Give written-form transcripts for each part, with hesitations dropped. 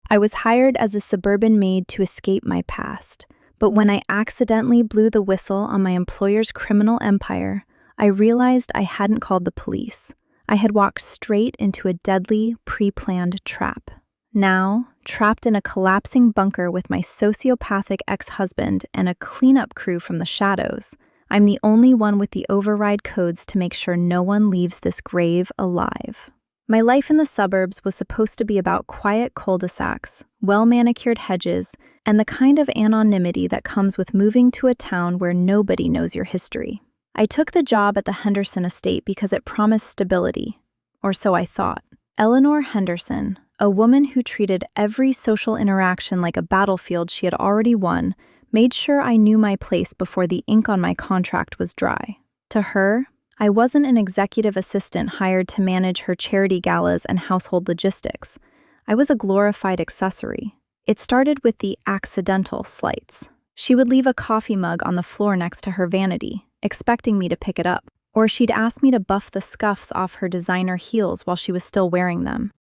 I was hired as a suburban maid to escape my past, but when I accidentally blew the whistle on my employer's criminal empire, I realized I hadn't called the police. I had walked straight into a deadly, pre-planned trap. Now, trapped in a collapsing bunker with my sociopathic ex-husband and a cleanup crew from the shadows, I'm the only one with the override codes to make sure no one leaves this grave alive. My life in the suburbs was supposed to be about quiet cul-de-sacs, well-manicured hedges, and the kind of anonymity that comes with moving to a town where nobody knows your history. I took the job at the Henderson estate because it promised stability, or so I thought. Eleanor Henderson, a woman who treated every social interaction like a battlefield she had already won, made sure I knew my place before the ink on my contract was dry. To her, I wasn't an executive assistant hired to manage her charity galas and household logistics. I was a glorified accessory. It started with the accidental slights. She would leave a coffee mug on the floor next to her vanity, expecting me to pick it up, or she'd ask me to buff the scuffs off her designer heels while she was still wearing them.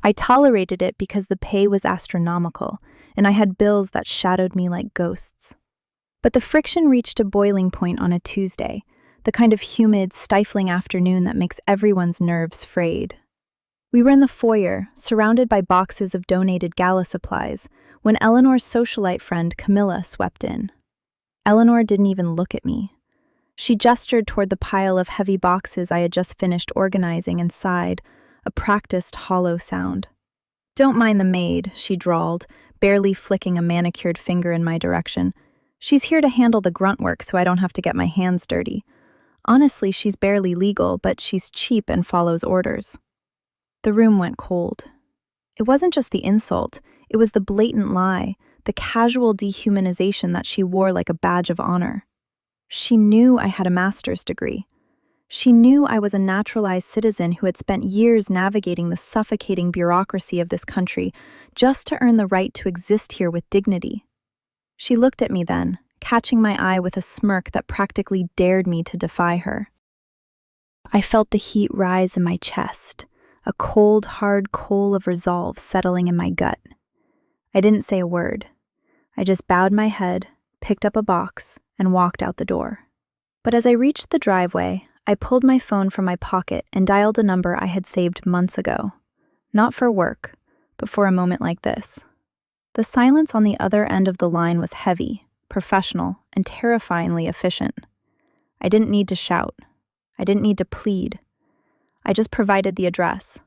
I tolerated it because the pay was astronomical, and I had bills that shadowed me like ghosts. But the friction reached a boiling point on a Tuesday, the kind of humid, stifling afternoon that makes everyone's nerves frayed. We were in the foyer, surrounded by boxes of donated gala supplies, when Eleanor's socialite friend Camilla swept in. Eleanor didn't even look at me. She gestured toward the pile of heavy boxes I had just finished organizing and sighed, a practiced hollow sound. "Don't mind the maid," she drawled, barely flicking a manicured finger in my direction. "She's here to handle the grunt work so I don't have to get my hands dirty. Honestly, she's barely legal, but she's cheap and follows orders." The room went cold. It wasn't just the insult, it was the blatant lie, the casual dehumanization that she wore like a badge of honor. She knew I had a master's degree. She knew I was a naturalized citizen who had spent years navigating the suffocating bureaucracy of this country just to earn the right to exist here with dignity. She looked at me then, catching my eye with a smirk that practically dared me to defy her. I felt the heat rise in my chest, a cold, hard coal of resolve settling in my gut. I didn't say a word. I just bowed my head, picked up a box, and walked out the door. But as I reached the driveway, I pulled my phone from my pocket and dialed a number I had saved months ago. Not for work, but for a moment like this. The silence on the other end of the line was heavy, professional, and terrifyingly efficient. I didn't need to shout. I didn't need to plead. I just provided the address,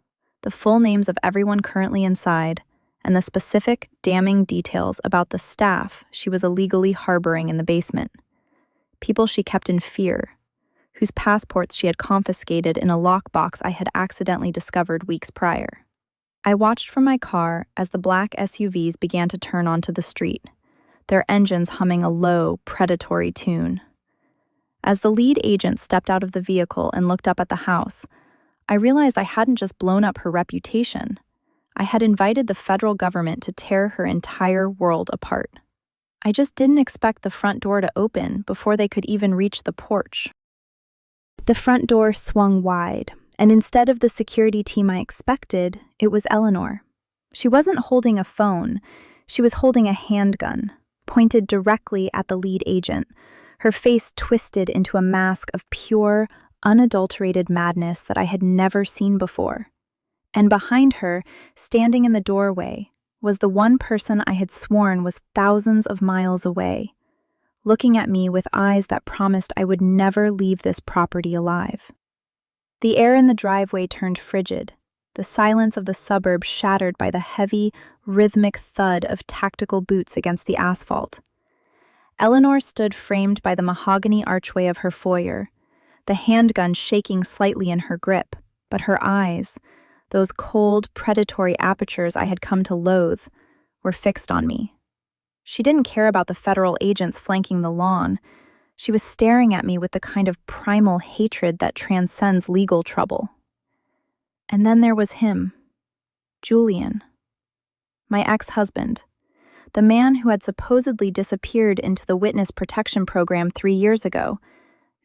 the full names of everyone currently inside, and the specific, damning details about the staff she was illegally harboring in the basement. People she kept in fear, whose passports she had confiscated in a lockbox I had accidentally discovered weeks prior. I watched from my car as the black SUVs began to turn onto the street, their engines humming a low, predatory tune. As the lead agent stepped out of the vehicle and looked up at the house, I realized I hadn't just blown up her reputation. I had invited the federal government to tear her entire world apart. I just didn't expect the front door to open before they could even reach the porch. The front door swung wide, and instead of the security team I expected, it was Eleanor. She wasn't holding a phone, she was holding a handgun, pointed directly at the lead agent, her face twisted into a mask of pure, unadulterated madness that I had never seen before. And behind her, standing in the doorway, was the one person I had sworn was thousands of miles away, looking at me with eyes that promised I would never leave this property alive. The air in the driveway turned frigid, the silence of the suburb shattered by the heavy, rhythmic thud of tactical boots against the asphalt. Eleanor stood framed by the mahogany archway of her foyer, the handgun shaking slightly in her grip, but her eyes, those cold, predatory apertures I had come to loathe, were fixed on me. She didn't care about the federal agents flanking the lawn. She was staring at me with the kind of primal hatred that transcends legal trouble. And then there was him, Julian, my ex-husband, the man who had supposedly disappeared into the witness protection program 3 years ago,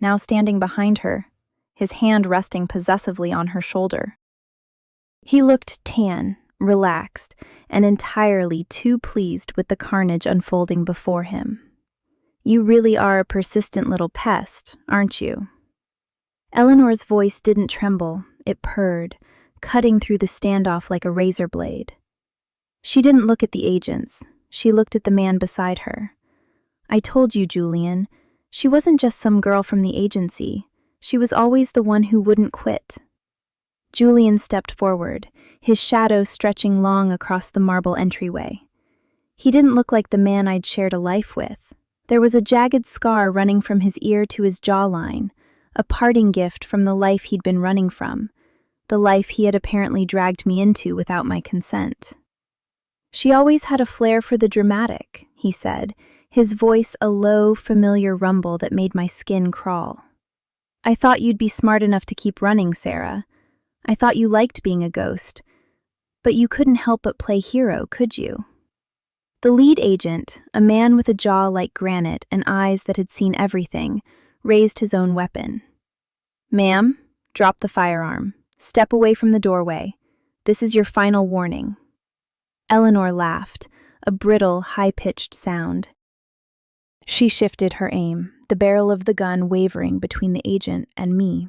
now standing behind her, his hand resting possessively on her shoulder. He looked tan, relaxed, and entirely too pleased with the carnage unfolding before him. "You really are a persistent little pest, aren't you?" Eleanor's voice didn't tremble, it purred, cutting through the standoff like a razor blade. She didn't look at the agents, she looked at the man beside her. "I told you, Julian, she wasn't just some girl from the agency, she was always the one who wouldn't quit." Julian stepped forward, his shadow stretching long across the marble entryway. He didn't look like the man I'd shared a life with. There was a jagged scar running from his ear to his jawline, a parting gift from the life he'd been running from, the life he had apparently dragged me into without my consent. "She always had a flair for the dramatic," he said, his voice a low, familiar rumble that made my skin crawl. "I thought you'd be smart enough to keep running, Sarah. I thought you liked being a ghost. But you couldn't help but play hero, could you?" The lead agent, a man with a jaw like granite and eyes that had seen everything, raised his own weapon. "Ma'am, drop the firearm. Step away from the doorway. This is your final warning." Eleanor laughed, a brittle, high-pitched sound. She shifted her aim, the barrel of the gun wavering between the agent and me.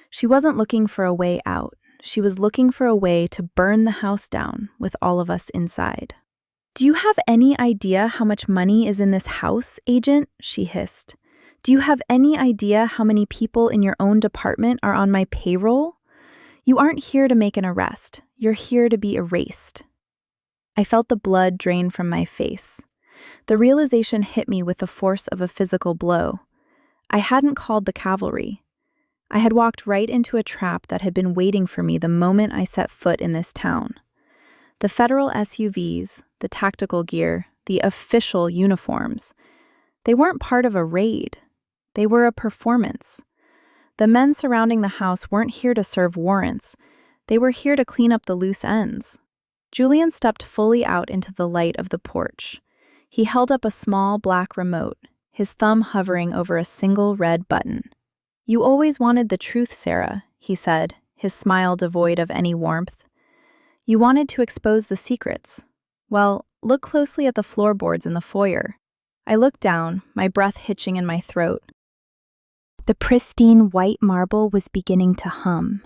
She wasn't looking for a way out. She was looking for a way to burn the house down with all of us inside. "Do you have any idea how much money is in this house, agent?" she hissed. "Do you have any idea how many people in your own department are on my payroll? You aren't here to make an arrest. You're here to be erased." I felt the blood drain from my face. The realization hit me with the force of a physical blow. I hadn't called the cavalry. I had walked right into a trap that had been waiting for me the moment I set foot in this town. The federal SUVs, the tactical gear, the official uniforms, they weren't part of a raid. They were a performance. The men surrounding the house weren't here to serve warrants. They were here to clean up the loose ends. Julian stepped fully out into the light of the porch. He held up a small black remote, his thumb hovering over a single red button. "You always wanted the truth, Sarah," he said, his smile devoid of any warmth. "You wanted to expose the secrets. Well, look closely at the floorboards in the foyer." I looked down, my breath hitching in my throat. The pristine white marble was beginning to hum.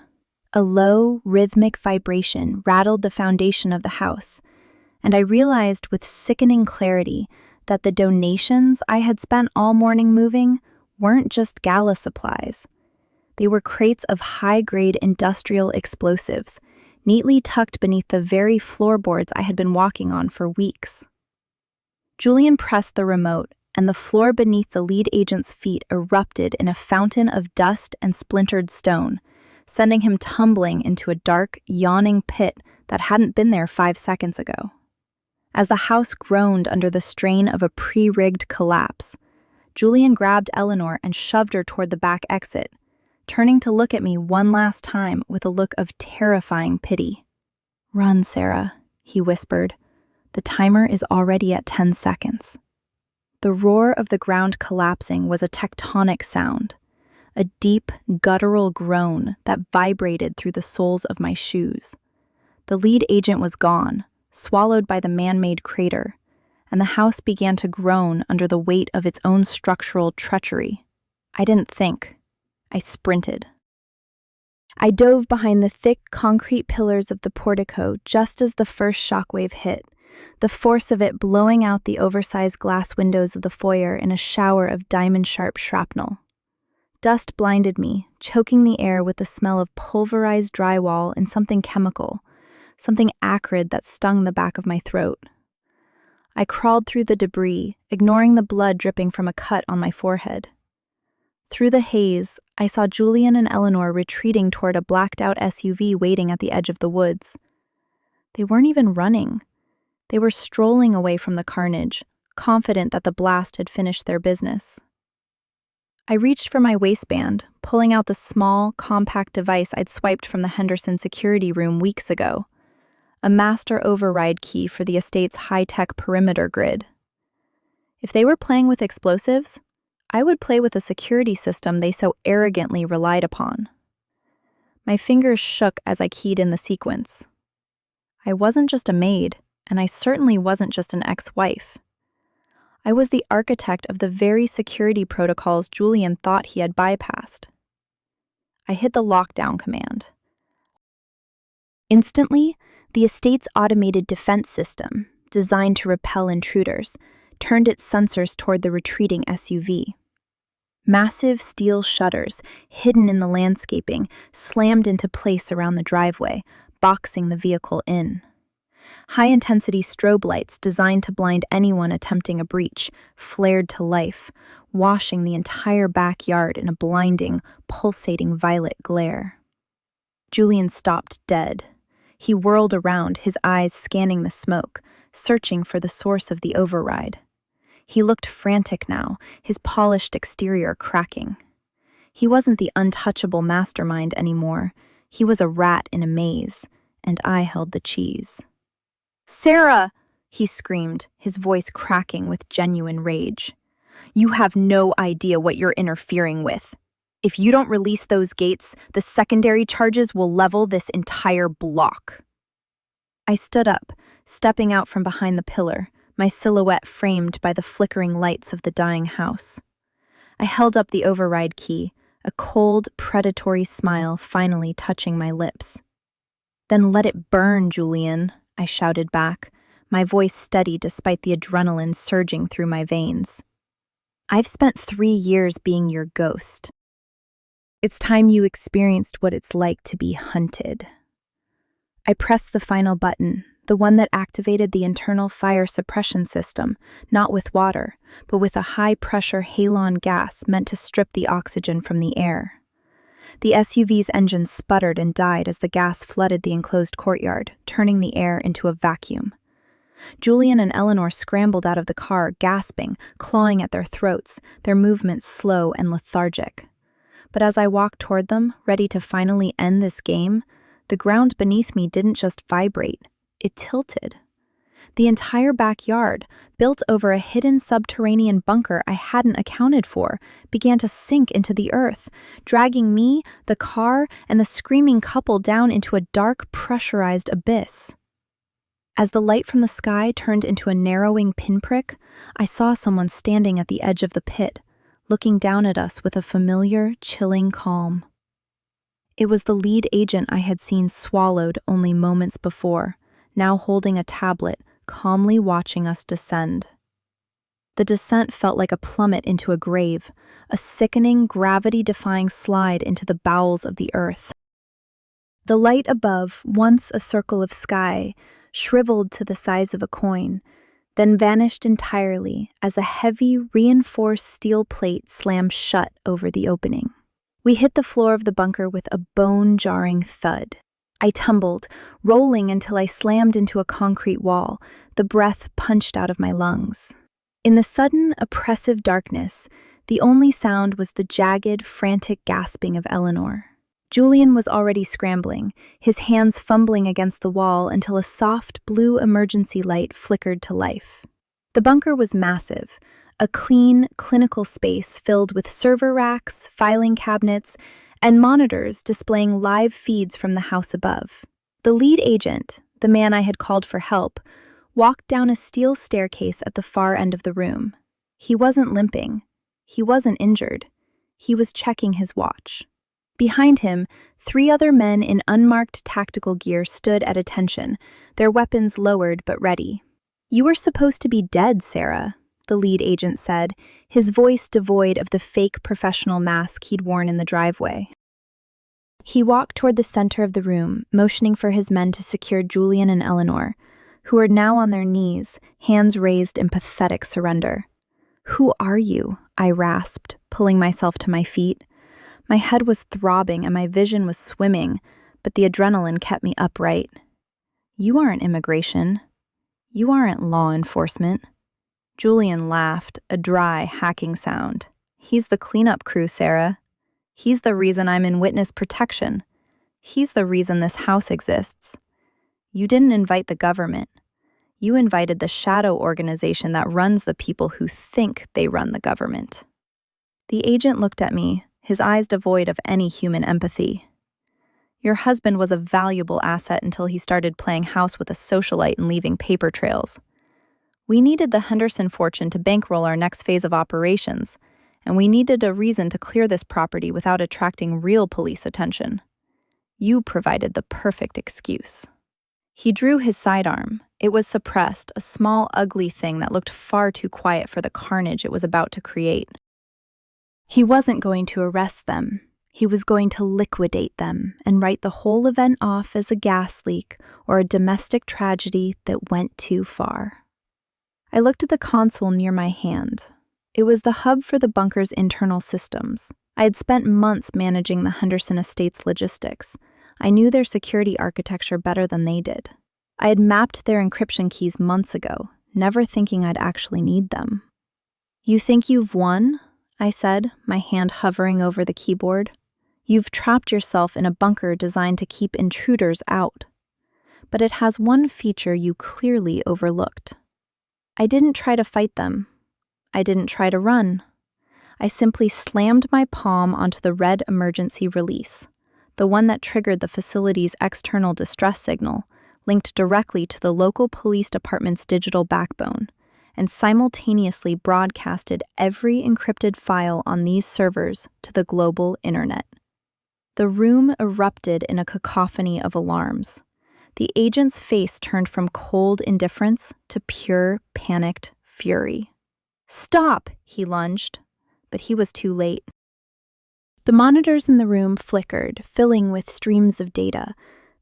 A low, rhythmic vibration rattled the foundation of the house, and I realized with sickening clarity that the donations I had spent all morning moving weren't just gala supplies. They were crates of high-grade industrial explosives, neatly tucked beneath the very floorboards I had been walking on for weeks. Julian pressed the remote, and the floor beneath the lead agent's feet erupted in a fountain of dust and splintered stone, sending him tumbling into a dark, yawning pit that hadn't been there 5 seconds ago. As the house groaned under the strain of a pre-rigged collapse, Julian grabbed Eleanor and shoved her toward the back exit, turning to look at me one last time with a look of terrifying pity. "Run, Sarah," he whispered. "The timer is already at 10 seconds." The roar of the ground collapsing was a tectonic sound, a deep, guttural groan that vibrated through the soles of my shoes. The lead agent was gone, swallowed by the man-made crater, and the house began to groan under the weight of its own structural treachery. I didn't think. I sprinted. I dove behind the thick concrete pillars of the portico just as the first shockwave hit, the force of it blowing out the oversized glass windows of the foyer in a shower of diamond-sharp shrapnel. Dust blinded me, choking the air with the smell of pulverized drywall and something chemical, something acrid that stung the back of my throat. I crawled through the debris, ignoring the blood dripping from a cut on my forehead. Through the haze, I saw Julian and Eleanor retreating toward a blacked-out SUV waiting at the edge of the woods. They weren't even running. They were strolling away from the carnage, confident that the blast had finished their business. I reached for my waistband, pulling out the small, compact device I'd swiped from the Henderson security room weeks ago, a master override key for the estate's high-tech perimeter grid. If they were playing with explosives, I would play with a security system they so arrogantly relied upon. My fingers shook as I keyed in the sequence. I wasn't just a maid, and I certainly wasn't just an ex-wife. I was the architect of the very security protocols Julian thought he had bypassed. I hit the lockdown command. Instantly, the estate's automated defense system, designed to repel intruders, turned its sensors toward the retreating SUV. Massive steel shutters, hidden in the landscaping, slammed into place around the driveway, boxing the vehicle in. High-intensity strobe lights designed to blind anyone attempting a breach flared to life, washing the entire backyard in a blinding, pulsating violet glare. Julian stopped dead. He whirled around, his eyes scanning the smoke, searching for the source of the override. He looked frantic now, his polished exterior cracking. He wasn't the untouchable mastermind anymore. He was a rat in a maze, and I held the cheese. "Sarah!" he screamed, his voice cracking with genuine rage. "You have no idea what you're interfering with. If you don't release those gates, the secondary charges will level this entire block." I stood up, stepping out from behind the pillar, my silhouette framed by the flickering lights of the dying house. I held up the override key, a cold, predatory smile finally touching my lips. "Then let it burn, Julian," I shouted back, my voice steady despite the adrenaline surging through my veins. "I've spent 3 years being your ghost. It's time you experienced what it's like to be hunted." I pressed the final button, the one that activated the internal fire suppression system, not with water, but with a high-pressure halon gas meant to strip the oxygen from the air. The SUV's engine sputtered and died as the gas flooded the enclosed courtyard, turning the air into a vacuum. Julian and Eleanor scrambled out of the car, gasping, clawing at their throats, their movements slow and lethargic. But as I walked toward them, ready to finally end this game, the ground beneath me didn't just vibrate, it tilted. The entire backyard, built over a hidden subterranean bunker I hadn't accounted for, began to sink into the earth, dragging me, the car, and the screaming couple down into a dark, pressurized abyss. As the light from the sky turned into a narrowing pinprick, I saw someone standing at the edge of the pit, looking down at us with a familiar, chilling calm. It was the lead agent I had seen swallowed only moments before, now holding a tablet, calmly watching us descend. The descent felt like a plummet into a grave, a sickening, gravity-defying slide into the bowels of the earth. The light above, once a circle of sky, shriveled to the size of a coin, then vanished entirely as a heavy, reinforced steel plate slammed shut over the opening. We hit the floor of the bunker with a bone-jarring thud. I tumbled, rolling until I slammed into a concrete wall, the breath punched out of my lungs. In the sudden, oppressive darkness, the only sound was the jagged, frantic gasping of Eleanor. Julian was already scrambling, his hands fumbling against the wall until a soft, blue emergency light flickered to life. The bunker was massive, a clean, clinical space filled with server racks, filing cabinets, and monitors displaying live feeds from the house above. The lead agent, the man I had called for help, walked down a steel staircase at the far end of the room. He wasn't limping. He wasn't injured. He was checking his watch. Behind him, 3 other men in unmarked tactical gear stood at attention, their weapons lowered but ready. "You were supposed to be dead, Sarah," the lead agent said, his voice devoid of the fake professional mask he'd worn in the driveway. He walked toward the center of the room, motioning for his men to secure Julian and Eleanor, who were now on their knees, hands raised in pathetic surrender. "Who are you?" I rasped, pulling myself to my feet. My head was throbbing and my vision was swimming, but the adrenaline kept me upright. "You aren't immigration. You aren't law enforcement." Julian laughed, a dry, hacking sound. "He's the cleanup crew, Sarah. He's the reason I'm in witness protection. He's the reason this house exists. You didn't invite the government. You invited the shadow organization that runs the people who think they run the government." The agent looked at me, his eyes devoid of any human empathy. Your husband was a valuable asset until he started playing house with a socialite and leaving paper trails. We needed the Henderson fortune to bankroll our next phase of operations, and we needed a reason to clear this property without attracting real police attention. You provided the perfect excuse. He drew his sidearm. It was suppressed, a small, ugly thing that looked far too quiet for the carnage it was about to create. He wasn't going to arrest them. He was going to liquidate them and write the whole event off as a gas leak or a domestic tragedy that went too far. I looked at the console near my hand. It was the hub for the bunker's internal systems. I had spent months managing the Henderson estate's logistics. I knew their security architecture better than they did. I had mapped their encryption keys months ago, never thinking I'd actually need them. "You think you've won?" I said, my hand hovering over the keyboard. "You've trapped yourself in a bunker designed to keep intruders out. But it has one feature you clearly overlooked. I didn't try to fight them. I didn't try to run. I simply slammed my palm onto the red emergency release, the one that triggered the facility's external distress signal, linked directly to the local police department's digital backbone, and simultaneously broadcasted every encrypted file on these servers to the global internet." The room erupted in a cacophony of alarms. The agent's face turned from cold indifference to pure, panicked fury. "Stop!" he lunged, but he was too late. The monitors in the room flickered, filling with streams of data.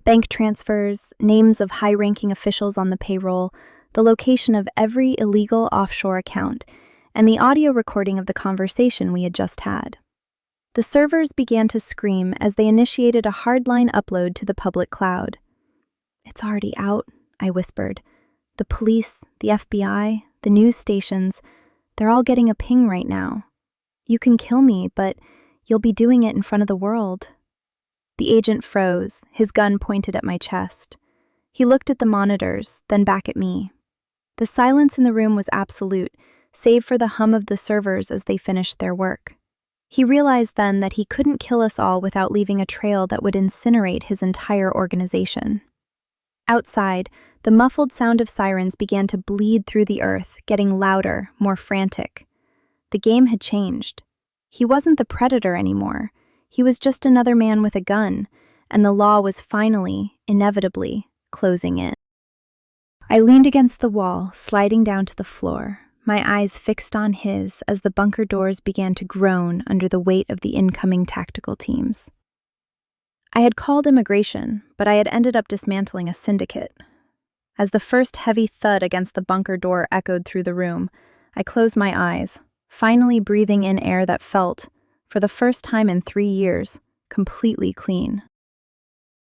Bank transfers, names of high-ranking officials on the payroll, the location of every illegal offshore account, and the audio recording of the conversation we had just had. The servers began to scream as they initiated a hardline upload to the public cloud. "It's already out," I whispered. "The police, the FBI, the news stations, they're all getting a ping right now. You can kill me, but you'll be doing it in front of the world." The agent froze, his gun pointed at my chest. He looked at the monitors, then back at me. The silence in the room was absolute, save for the hum of the servers as they finished their work. He realized then that he couldn't kill us all without leaving a trail that would incinerate his entire organization. Outside, the muffled sound of sirens began to bleed through the earth, getting louder, more frantic. The game had changed. He wasn't the predator anymore. He was just another man with a gun, and the law was finally, inevitably, closing in. I leaned against the wall, sliding down to the floor, my eyes fixed on his as the bunker doors began to groan under the weight of the incoming tactical teams. I had called immigration, but I had ended up dismantling a syndicate. As the first heavy thud against the bunker door echoed through the room, I closed my eyes, finally breathing in air that felt, for the first time in 3 years, completely clean.